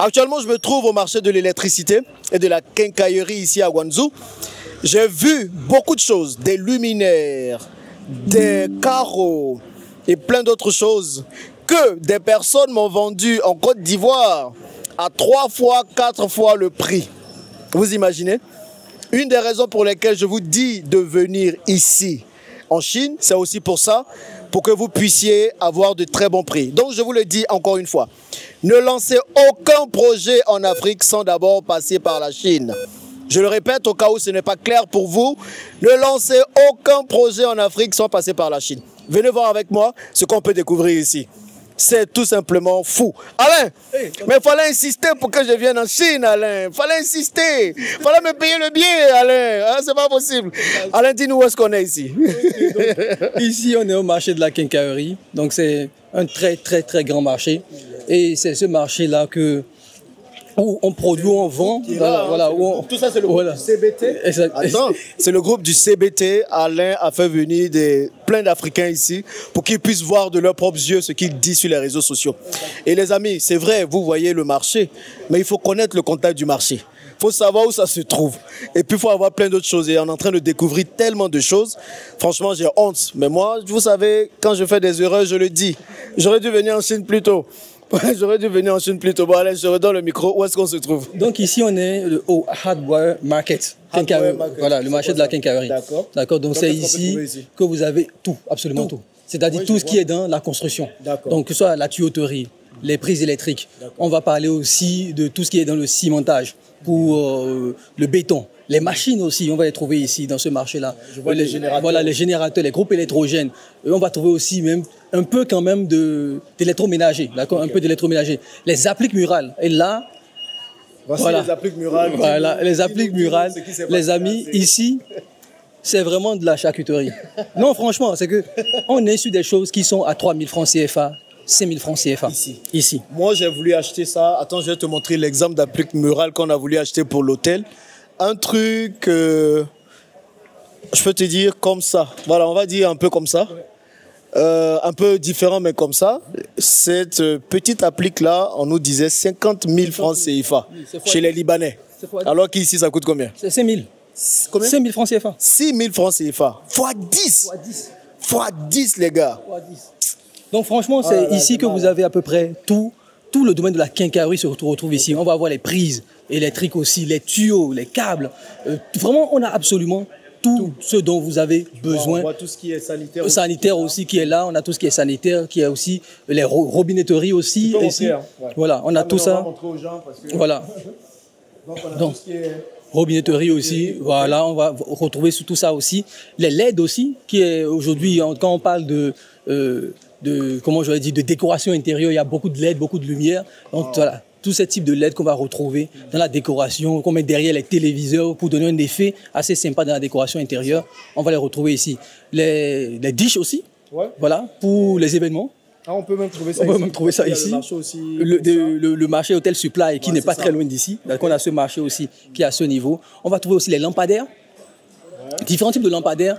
Actuellement, je me trouve au marché de l'électricité et de la quincaillerie ici à Guangzhou. J'ai vu beaucoup de choses, des luminaires, des carreaux et plein d'autres choses que des personnes m'ont vendu en Côte d'Ivoire à 3 fois, 4 fois le prix. Vous imaginez? Une des raisons pour lesquelles je vous dis de venir ici en Chine, c'est aussi pour ça, pour que vous puissiez avoir de très bons prix. Donc je vous le dis encore une fois, ne lancez aucun projet en Afrique sans d'abord passer par la Chine. Je le répète au cas où ce n'est pas clair pour vous, ne lancez aucun projet en Afrique sans passer par la Chine. Venez voir avec moi ce qu'on peut découvrir ici. C'est tout simplement fou. Alain, mais il fallait insister pour que je vienne en Chine, Alain. Il fallait insister. Il fallait me payer le billet, Alain. Hein, c'est pas possible. Alain, dis-nous où est-ce qu'on est ici. Ici, on est au marché de la quincaillerie. Donc, c'est un très, très, très grand marché. Et c'est ce marché-là où on produit, où on vend. Tout ça, c'est le groupe du CBT. Attends, c'est le groupe du CBT. Alain a fait venir plein d'Africains ici pour qu'ils puissent voir de leurs propres yeux ce qu'il dit sur les réseaux sociaux. Et les amis, c'est vrai, vous voyez le marché, mais il faut connaître le contact du marché. Il faut savoir où ça se trouve. Et puis, il faut avoir plein d'autres choses. Et on est en train de découvrir tellement de choses. Franchement, j'ai honte. Mais moi, vous savez, quand je fais des erreurs, je le dis. J'aurais dû venir en Chine plus tôt. J'aurais dû venir en Chine plus tôt. Bon, allez, je redonne le micro. Où est-ce qu'on se trouve? Donc ici, on est au Hardware Market. Voilà, le marché de la quincaillerie. D'accord. Donc c'est ici que vous avez tout, absolument tout. C'est-à-dire tout ce qui est dans la construction. Donc que ce soit la tuyauterie, les prises électriques. On va parler aussi de tout ce qui est dans le cimentage, pour le béton. Les machines aussi, on va les trouver ici, dans ce marché-là. Les générateurs, les groupes électrogènes. On va trouver aussi même un peu quand même d'électroménager, d'accord, un peu d'électroménager. Les appliques murales. Et là, voici les appliques murales. Voilà, les appliques murales. Les amis, ici, c'est vraiment de la charcuterie. Non, franchement, c'est que on est sur des choses qui sont à 3 000 francs CFA. 5 000 francs CFA. Ici. Moi, j'ai voulu acheter ça. Attends, je vais te montrer l'exemple d'applique murale qu'on a voulu acheter pour l'hôtel. Un truc, je peux te dire comme ça. Voilà, on va dire un peu comme ça. Un peu différent, mais comme ça. Cette petite applique-là, on nous disait 50 000 francs CFA chez les Libanais. Alors qu'ici, ça coûte combien? C'est 5 000. Combien? 5 000 francs CFA. 6 000 francs CFA. Fois 10. Fois 10, les gars. Fois 10. Donc franchement, c'est ici que vous avez à peu près tout le domaine de la quincaillerie se retrouve ici. On va avoir les prises électriques aussi, les tuyaux, les câbles. Vraiment, on a absolument tout ce dont vous avez besoin. On voit tout ce qui est sanitaire. Sanitaire aussi qui est là. On a tout ce qui est sanitaire, qui est aussi les robinetteries aussi. Ici. Voilà, on a tout ça. On va montrer aux gens parce que... Voilà. Donc, tout ce qui est... robinetterie aussi, voilà, on va retrouver tout ça aussi. Les LED aussi, qui est aujourd'hui, quand on parle comment j'aurais dit, de décoration intérieure, il y a beaucoup de LED, beaucoup de lumière. Donc voilà, tous ces types de LED qu'on va retrouver dans la décoration, qu'on met derrière les téléviseurs pour donner un effet assez sympa dans la décoration intérieure, on va les retrouver ici. Les dishes aussi, voilà, pour les événements. Ah, on peut même trouver ça ici. On peut même trouver ça ici. Le marché Hôtel Supply qui n'est pas très loin d'ici. Donc on a ce marché aussi qui est à ce niveau. On va trouver aussi les lampadaires. Différents types de lampadaires.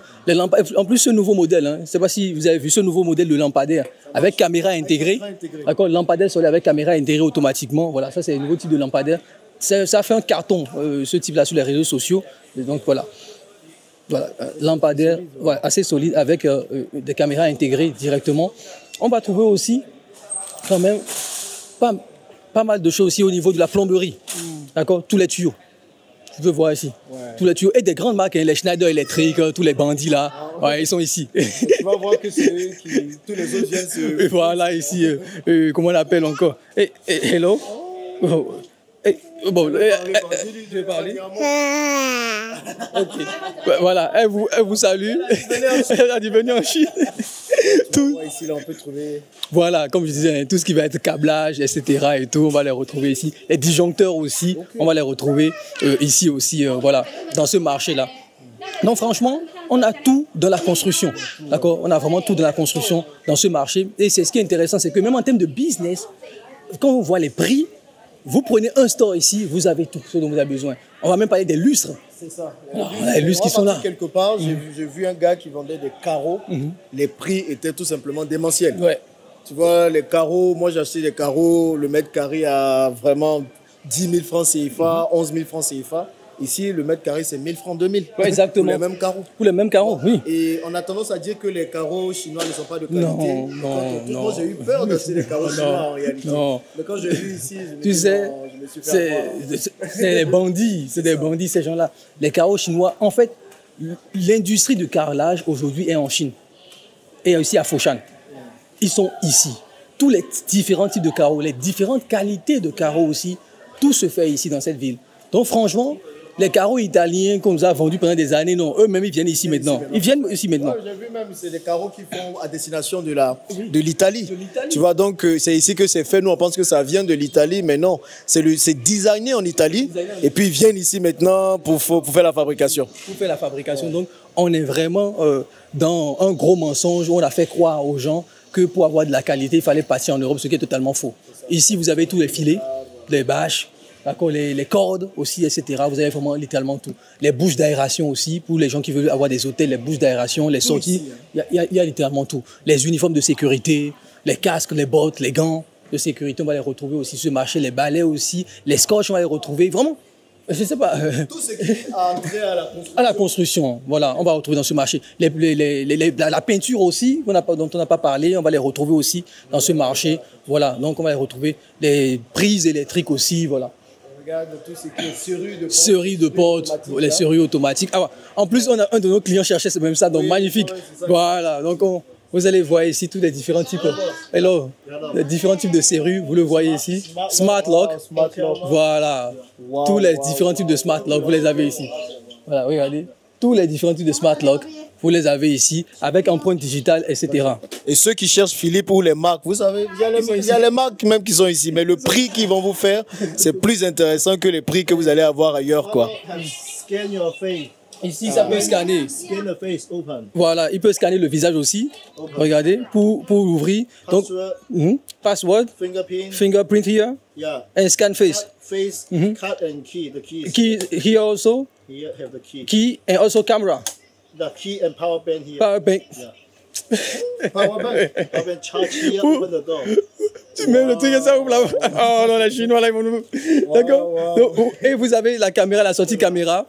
En plus, ce nouveau modèle, je ne sais pas si vous avez vu ce nouveau modèle de lampadaire avec caméra intégrée. D'accord, lampadaire solaire avec caméra intégrée automatiquement. Voilà, ça c'est un nouveau type de lampadaire. Ça fait un carton, ce type-là, sur les réseaux sociaux. Et donc voilà. Voilà, lampadaire assez solide avec des caméras intégrées directement. On va trouver aussi quand même pas mal de choses aussi au niveau de la plomberie. D'accord, tous les tuyaux. Tu peux voir ici. Tous les tuyaux. Et des grandes marques, les Schneider Electric, tous les bandits là. Ils sont ici. Tu vas voir que c'est tous les autres viennent se... Voilà, ici. Comment on l'appelle encore? Hello. Bon, je vais parler. Ok. Voilà, elle vous salue. Elle a dit venir en Chine. Tout. Ici, là, on peut trouver... Voilà, comme je disais, tout ce qui va être câblage, etc. et tout, on va les retrouver ici. Les disjoncteurs aussi, on va les retrouver ici aussi, voilà, dans ce marché-là. Donc franchement, on a tout dans la construction. D'accord? On a vraiment tout dans la construction dans ce marché. Et c'est ce qui est intéressant, c'est que même en termes de business, quand on voit les prix, vous prenez un store ici, vous avez tout ce dont vous avez besoin. On va même parler des lustres. C'est ça. Les lustres qui sont là. Quelque part, j'ai vu un gars qui vendait des carreaux. Les prix étaient tout simplement démentiels. Tu vois, les carreaux, moi j'ai acheté des carreaux, le mètre carré à vraiment 10 000 francs CFA, 11 000 francs CFA. Ici, le mètre carré, c'est 1000 francs, 2000. Ouais, exactement. Pour les mêmes carreaux. Pour les mêmes carreaux, oui. Et on a tendance à dire que les carreaux chinois ne sont pas de qualité. Non. Moi, j'ai eu peur d'acheter les carreaux chinois en réalité. Non. Mais quand j'ai vu ici, je me suis fait c'est des bandits. C'est des bandits, ces gens-là. Les carreaux chinois, en fait, l'industrie du carrelage aujourd'hui est en Chine. Et aussi à Foshan. Ils sont ici. Tous les différents types de carreaux, les différentes qualités de carreaux aussi, tout se fait ici dans cette ville. Donc franchement, les carreaux italiens qu'on nous a vendus pendant des années, non, eux-mêmes ils viennent ici maintenant. Ils viennent ici maintenant. J'ai vu même, c'est des carreaux qui font à destination de l'Italie. Tu vois, donc c'est ici que c'est fait. Nous, on pense que ça vient de l'Italie, mais non, c'est designé en Italie. Et puis ils viennent ici maintenant pour faire la fabrication. Pour faire la fabrication. Donc on est vraiment dans un gros mensonge où on a fait croire aux gens que pour avoir de la qualité, il fallait partir en Europe, ce qui est totalement faux. Ici, vous avez tous les filets, les bâches, les cordes aussi, etc. Vous avez vraiment littéralement tout. Les bouches d'aération aussi, pour les gens qui veulent avoir des hôtels, les bouches d'aération, les sorties, il y a littéralement tout. Les uniformes de sécurité, les casques, les bottes, les gants de sécurité, on va les retrouver aussi sur ce marché, les balais aussi, les scotch, on va les retrouver. Vraiment, je ne sais pas. Tout ce qui a trait à la construction. À la construction, voilà, on va retrouver dans ce marché. La peinture aussi, dont on n'a pas parlé, on va les retrouver aussi dans ce marché. Voilà, donc on va les retrouver. Les prises électriques aussi, voilà. Regarde tout ce qui est serrure de porte. Serrure de porte, les serrures automatiques. Ah, en plus, on a un de nos clients cherchait même ça, donc magnifique. Ouais, voilà, donc vous allez voir ici tous les différents types. Hello, les différents types de serrures, vous le voyez ici. Smart Lock. Voilà. Tous les différents types de Smart Lock, vous les avez ici. Voilà, regardez. Tous les différents types de Smart Lock, vous les avez ici, avec empreinte digitale, etc. Et ceux qui cherchent Philippe ou les marques, vous savez, il y a les marques même qui sont ici, mais le prix qu'ils vont vous faire, c'est plus intéressant que les prix que vous allez avoir ailleurs, quoi. Scan your face. Ici, ça peut scanner. Scan the face, open. Voilà, il peut scanner le visage aussi. Regardez, pour l'ouvrir. Donc, password, fingerprint here, and scan face. Face, cut and key. The key is Key here also. here. Have the key. Key and also camera. The key and power bank here. Power bank. Power bank charge here. Open the door. Même le truc, ça ouvre là. Oh non, les Chinois là, ils vont nous. D'accord. Et vous avez la caméra, la sortie caméra.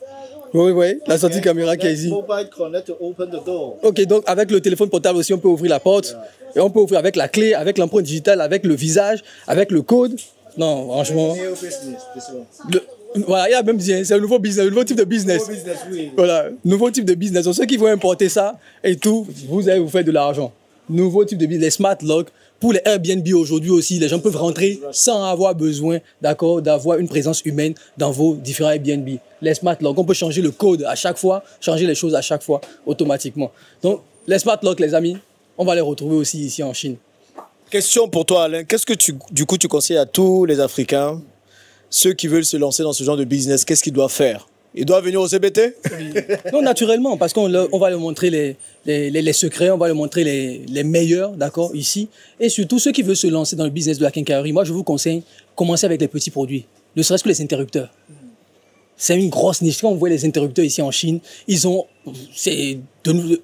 Oui, la sortie caméra qui est ici. Mobile connect to open the door. Ok, donc avec le téléphone portable aussi, on peut ouvrir la porte. Et on peut ouvrir avec la clé, avec l'empreinte digitale, avec le visage, avec le code. Non, franchement. New business, this one. Voilà, il y a même c'est un nouveau business, un nouveau type de business. Oui. Voilà, nouveau type de business. Donc ceux qui vont importer ça et tout, vous allez vous faire de l'argent. Nouveau type de business, les smart locks. Pour les Airbnb aujourd'hui aussi, les gens peuvent rentrer sans avoir besoin, d'accord, d'avoir une présence humaine dans vos différents Airbnb. Les smart locks, on peut changer le code à chaque fois, changer les choses à chaque fois automatiquement. Donc les smart locks, les amis, on va les retrouver aussi ici en Chine. Question pour toi, Alain. Qu'est-ce que tu conseilles à tous les Africains, ceux qui veulent se lancer dans ce genre de business, qu'est-ce qu'ils doivent faire? Ils doivent venir au CBT? Non, naturellement, parce qu'on va leur montrer les secrets, on va leur montrer les meilleurs, d'accord, ici. Et surtout, ceux qui veulent se lancer dans le business de la quincaillerie, moi, je vous conseille, commencer avec les petits produits, ne serait-ce que les interrupteurs. C'est une grosse niche. Quand on voit les interrupteurs ici en Chine, c'est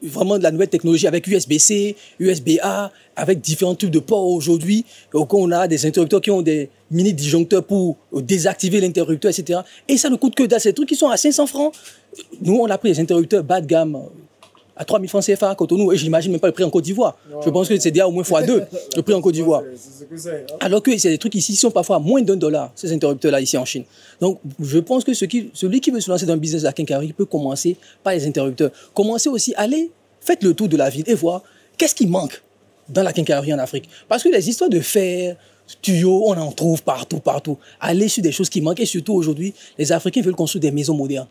vraiment de la nouvelle technologie avec USB-C, USB-A, avec différents types de ports aujourd'hui. Donc on a des interrupteurs qui ont des mini disjoncteurs pour désactiver l'interrupteur, etc. Et ça ne coûte que dalle. Ces trucs qui sont à 500 francs. Nous, on a pris des interrupteurs bas de gamme à 3000 francs CFA à Cotonou, et j'imagine même pas le prix en Côte d'Ivoire. Je pense que c'est déjà au moins x2 le prix en Côte d'Ivoire. Alors que c'est des trucs ici qui sont parfois à moins d'$1, ces interrupteurs-là ici en Chine. Donc je pense que celui qui veut se lancer dans le business de la quincaillerie peut commencer par les interrupteurs. Commencez aussi, allez, faites le tour de la ville et voir qu'est-ce qui manque dans la quincaillerie en Afrique. Parce que les histoires de fer, tuyaux, on en trouve partout. Allez sur des choses qui manquent, et surtout aujourd'hui, les Africains veulent construire des maisons modernes.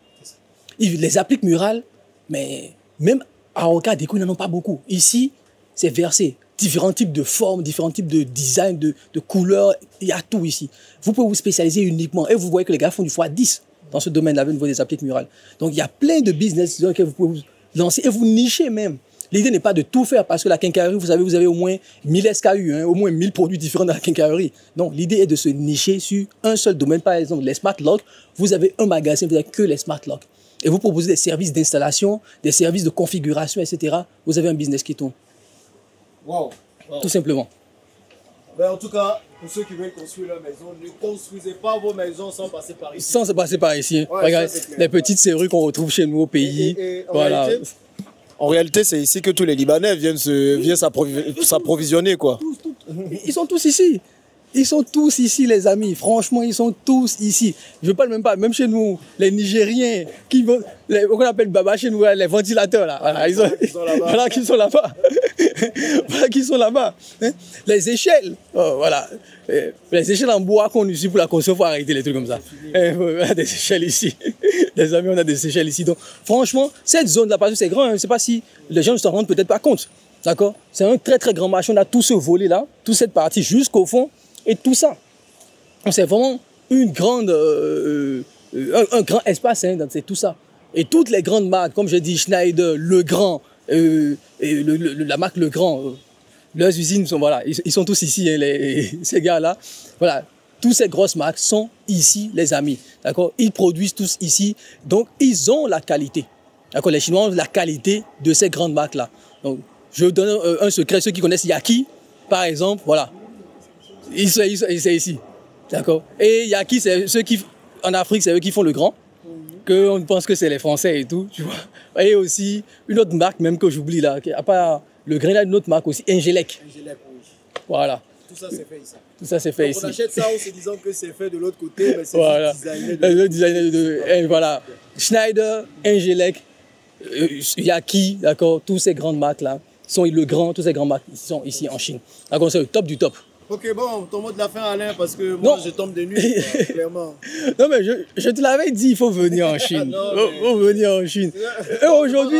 Ils les appliquent murales, mais même à Ouagadougou, ils n'en ont pas beaucoup. Ici, c'est versé. Différents types de formes, différents types de design, de couleurs. Il y a tout ici. Vous pouvez vous spécialiser uniquement. Et vous voyez que les gars font du x10 dans ce domaine-là, au niveau des appliques murales. Donc, il y a plein de business dans lesquels vous pouvez vous lancer et vous nicher même. L'idée n'est pas de tout faire parce que la quincaillerie, vous savez, vous avez au moins 1000 SKU, au moins 1000 produits différents dans la quincaillerie. Non, l'idée est de se nicher sur un seul domaine. Par exemple, les smart locks. Vous avez un magasin, vous n'avez que les smart locks. Et vous proposez des services d'installation, des services de configuration, etc. Vous avez un business qui tourne. Wow. Tout simplement. Ben, en tout cas, pour ceux qui veulent construire leur maison, ne construisez pas vos maisons sans passer par ici. Sans se passer par ici. Ouais, Regarde, ça, les petites serrures qu'on retrouve chez nous au pays. Voilà. En réalité, c'est ici que tous les Libanais viennent s'approvisionner, quoi. Ils sont tous ici. Ils sont tous ici, les amis. Franchement, ils sont tous ici. Je parle même pas, même chez nous, les Nigériens, qu'on appelle Baba chez nous, les ventilateurs, là. Voilà, voilà qui sont là-bas. Voilà qui sont là-bas. Hein? Les échelles, voilà. Les échelles en bois qu'on utilise pour la construction, il faut arrêter les trucs comme ça. On a des échelles ici. Les amis, on a des échelles ici. Donc, franchement, cette zone-là, parce que c'est grand, je ne sais pas si les gens ne s'en rendent peut-être pas compte. D'accord? C'est un très, très grand marché. On a tout ce volet-là, toute cette partie jusqu'au fond. Et tout ça, c'est vraiment une grande, un grand espace hein, dans tout ça. Et toutes les grandes marques, comme je dis, Schneider, Legrand, la marque Legrand, leurs usines sont, voilà, ils sont tous ici, hein, ces gars-là. Voilà, toutes ces grosses marques sont ici, les amis. D'accord? Ils produisent tous ici, donc ils ont la qualité. D'accord? Les Chinois ont la qualité de ces grandes marques-là. Donc, je donne un secret, ceux qui connaissent Yaki, par exemple, voilà. C'est ici, d'accord. Et Yaki, c'est ceux qui, en Afrique, c'est eux qui font le grand, qu'on pense que c'est les Français et tout, tu vois. Et aussi, une autre marque, même que j'oublie là, à part le grain, là, une autre marque aussi, Ingelec. Ingelec, oui. Voilà. Tout ça, c'est fait ici. Tout ça, c'est fait donc ici. On achète ça en se disant que c'est fait de l'autre côté, mais c'est voilà. le designer de voilà. Schneider, Ingelec, Yaki, d'accord, tous ces grandes marques là, sont le grand, tous ces grandes marques sont ici en Chine. D'accord, c'est le top du top. Ok, bon, ton mot de la fin, Alain, parce que moi, je tombe de nuit, clairement. Non, mais je te l'avais dit, il faut venir en Chine. Il faut venir en Chine. Et aujourd'hui,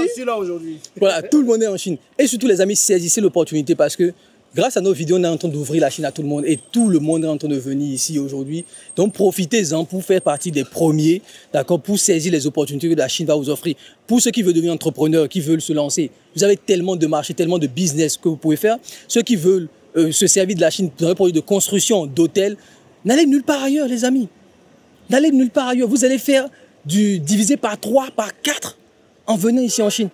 voilà, tout le monde est en Chine. Et surtout, les amis, saisissez l'opportunité parce que grâce à nos vidéos, on est en train d'ouvrir la Chine à tout le monde et tout le monde est en train de venir ici aujourd'hui. Donc, profitez-en pour faire partie des premiers, d'accord, pour saisir les opportunités que la Chine va vous offrir. Pour ceux qui veulent devenir entrepreneurs, qui veulent se lancer, vous avez tellement de marchés, tellement de business que vous pouvez faire. Ceux qui veulent se servir de la Chine dans un projet de construction d'hôtels, n'allez nulle part ailleurs, les amis. N'allez nulle part ailleurs. Vous allez faire divisé par 3, par 4 en venant ici en Chine.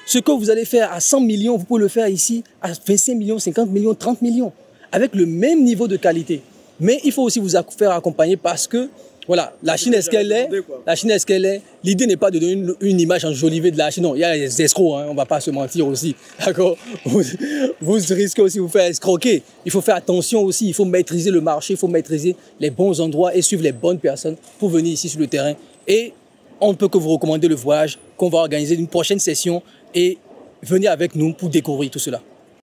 Ce que vous allez faire à 100 millions, vous pouvez le faire ici à 25 millions, 50 millions, 30 millions, avec le même niveau de qualité. Mais il faut aussi vous faire accompagner parce que, voilà, la Chine est ce qu'elle est. La Chine est ce qu'elle est. L'idée n'est pas de donner une image enjolivée de la Chine. Non, il y a des escrocs, hein, on ne va pas se mentir aussi. D'accord? Vous risquez aussi de vous faire escroquer. Il faut faire attention aussi. Il faut maîtriser le marché, il faut maîtriser les bons endroits et suivre les bonnes personnes pour venir ici sur le terrain. Et on ne peut que vous recommander le voyage qu'on va organiser une prochaine session et venir avec nous pour découvrir tout cela.